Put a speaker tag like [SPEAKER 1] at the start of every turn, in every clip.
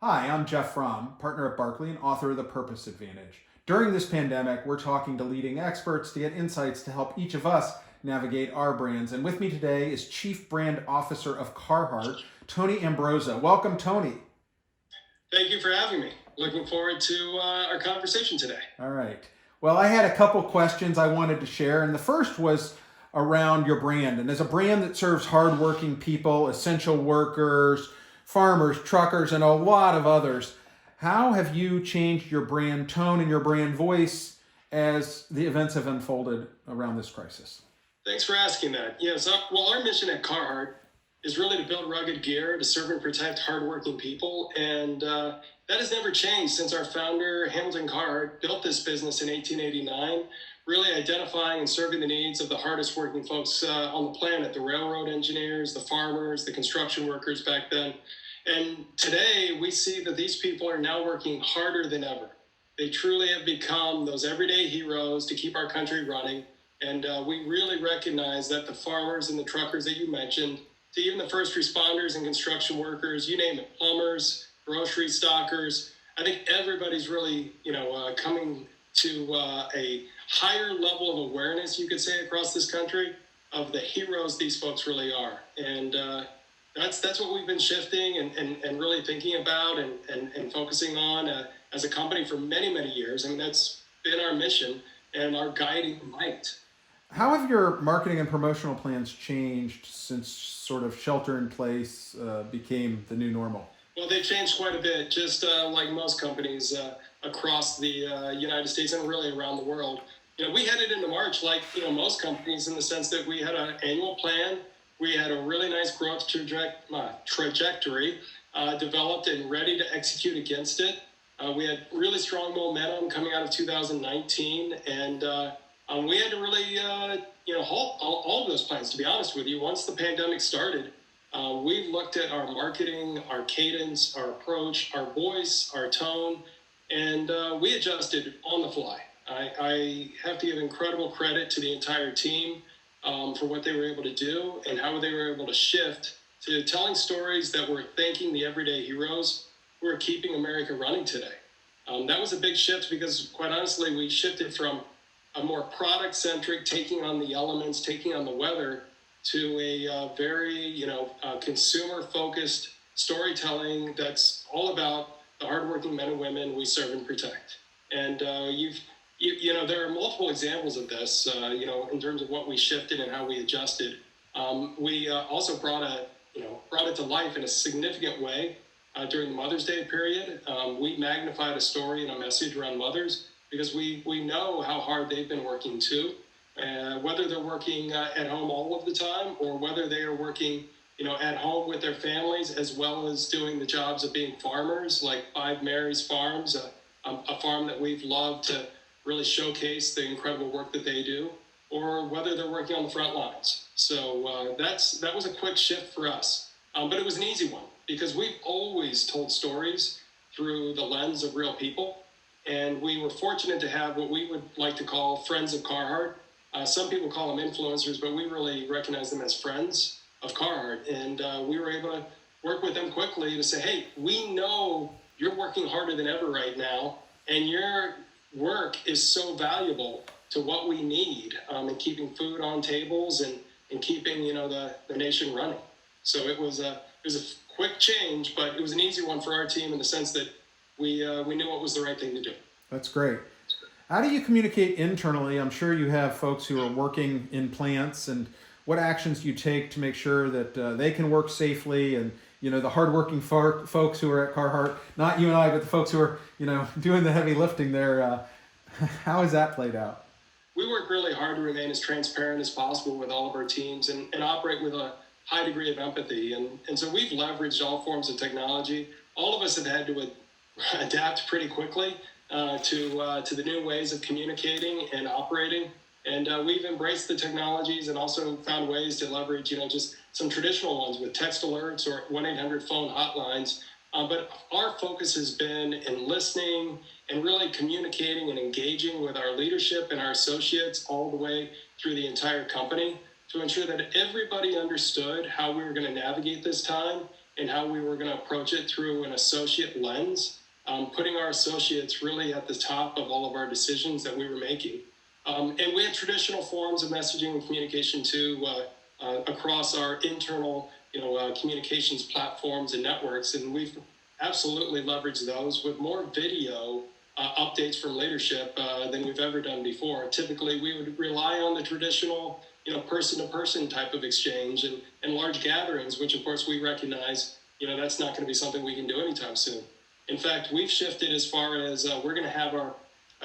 [SPEAKER 1] Hi, I'm Jeff Fromm, partner at Barkley and author of The Purpose Advantage. During this pandemic, we're talking to leading experts to get insights to help each of us navigate our brands. And with me today is Chief Brand Officer of Carhartt, Tony Ambroza. Welcome, Tony.
[SPEAKER 2] Thank you for having me. Looking forward to our conversation today.
[SPEAKER 1] All right. Well, I had a couple questions I wanted to share, and the first was around your brand. And as a brand that serves hardworking people, essential workers, farmers, truckers, and a lot of others, how have you changed your brand tone and your brand voice as the events have unfolded around this crisis?
[SPEAKER 2] Thanks for asking that. Our mission at Carhartt is really to build rugged gear to serve and protect hardworking people. And that has never changed since our founder, Hamilton Carhartt, built this business in 1889, really identifying and serving the needs of the hardest working folks on the planet, the railroad engineers, the farmers, the construction workers back then. And today we see that these people are now working harder than ever. They truly have become those everyday heroes to keep our country running. And we really recognize that the farmers and the truckers that you mentioned, to even the first responders and construction workers, you name it, plumbers, grocery stockers, I think everybody's really, coming to a higher level of awareness, you could say, across this country of the heroes these folks really are. And that's what we've been shifting and really thinking about and focusing on as a company for many, many years. I mean, that's been our mission and our guiding light.
[SPEAKER 1] How have your marketing and promotional plans changed since sort of shelter in place became the new normal?
[SPEAKER 2] Well, they've changed quite a bit, just like most companies across the United States and really around the world. We headed into March like most companies in the sense that we had an annual plan. We had a really nice growth trajectory developed and ready to execute against it. We had really strong momentum coming out of 2019, and we had to really halt all of those plans, to be honest with you. Once the pandemic started, we looked at our marketing, our cadence, our approach, our voice, our tone, and we adjusted on the fly. I have to give incredible credit to the entire team for what they were able to do and how they were able to shift to telling stories that were thanking the everyday heroes who are keeping America running today. That was a big shift because, quite honestly, we shifted from a more product-centric, taking on the elements, taking on the weather, to a very, consumer-focused storytelling that's all about the hardworking men and women we serve and protect. And there are multiple examples of this, in terms of what we shifted and how we adjusted. We also brought it to life in a significant way during the Mother's Day period. We magnified a story and a message around mothers because we know how hard they've been working too. Whether they're working at home all of the time or whether they are working, at home with their families, as well as doing the jobs of being farmers, like Five Mary's Farms, a farm that we've loved to really showcase the incredible work that they do, or whether they're working on the front lines. So that was a quick shift for us, but it was an easy one because we've always told stories through the lens of real people, and we were fortunate to have what we would like to call friends of Carhartt. Some people call them influencers, but we really recognize them as friends of Carhartt, and we were able to work with them quickly to say, hey, we know you're working harder than ever right now, and your work is so valuable to what we need in keeping food on tables and keeping the nation running. So it was a quick change, but it was an easy one for our team in the sense that we knew what was the right thing to do.
[SPEAKER 1] That's great. How do you communicate internally? I'm sure you have folks who are working in plants, and what actions do you take to make sure that they can work safely, and the hardworking folks who are at Carhartt, not you and I, but the folks who are doing the heavy lifting there. How has that played out?
[SPEAKER 2] We work really hard to remain as transparent as possible with all of our teams and operate with a high degree of empathy. And so we've leveraged all forms of technology. All of us have had to adapt pretty quickly to the new ways of communicating and operating. And we've embraced the technologies and also found ways to leverage, just some traditional ones with text alerts or 1-800 phone hotlines. But our focus has been in listening and really communicating and engaging with our leadership and our associates all the way through the entire company. to ensure that everybody understood how we were going to navigate this time and how we were going to approach it through an associate lens, putting our associates really at the top of all of our decisions that we were making. And we had traditional forms of messaging and communication too, across our internal communications platforms and networks, and we've absolutely leveraged those with more video updates from leadership than we've ever done before. Typically, we would rely on the traditional person-to-person type of exchange and large gatherings, which of course we recognize that's not going to be something we can do anytime soon. In fact, we've shifted as far as we're going to have our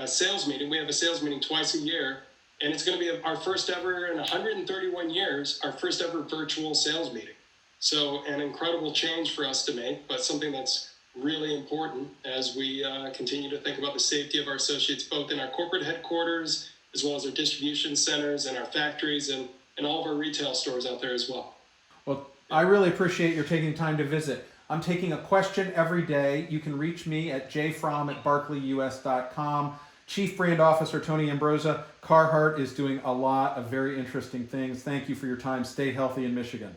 [SPEAKER 2] sales meeting. We have a sales meeting twice a year, and it's going to be our first ever in 131 years, our first ever virtual sales meeting. So an incredible change for us to make, but something that's really important as we continue to think about the safety of our associates, both in our corporate headquarters, as well as our distribution centers and our factories and all of our retail stores out there as well.
[SPEAKER 1] Well, I really appreciate your taking time to visit. I'm taking a question every day. You can reach me at jfrom@barclayus.com. Chief Brand Officer Tony Ambroza. Carhartt is doing a lot of very interesting things. Thank you for your time. Stay healthy in Michigan.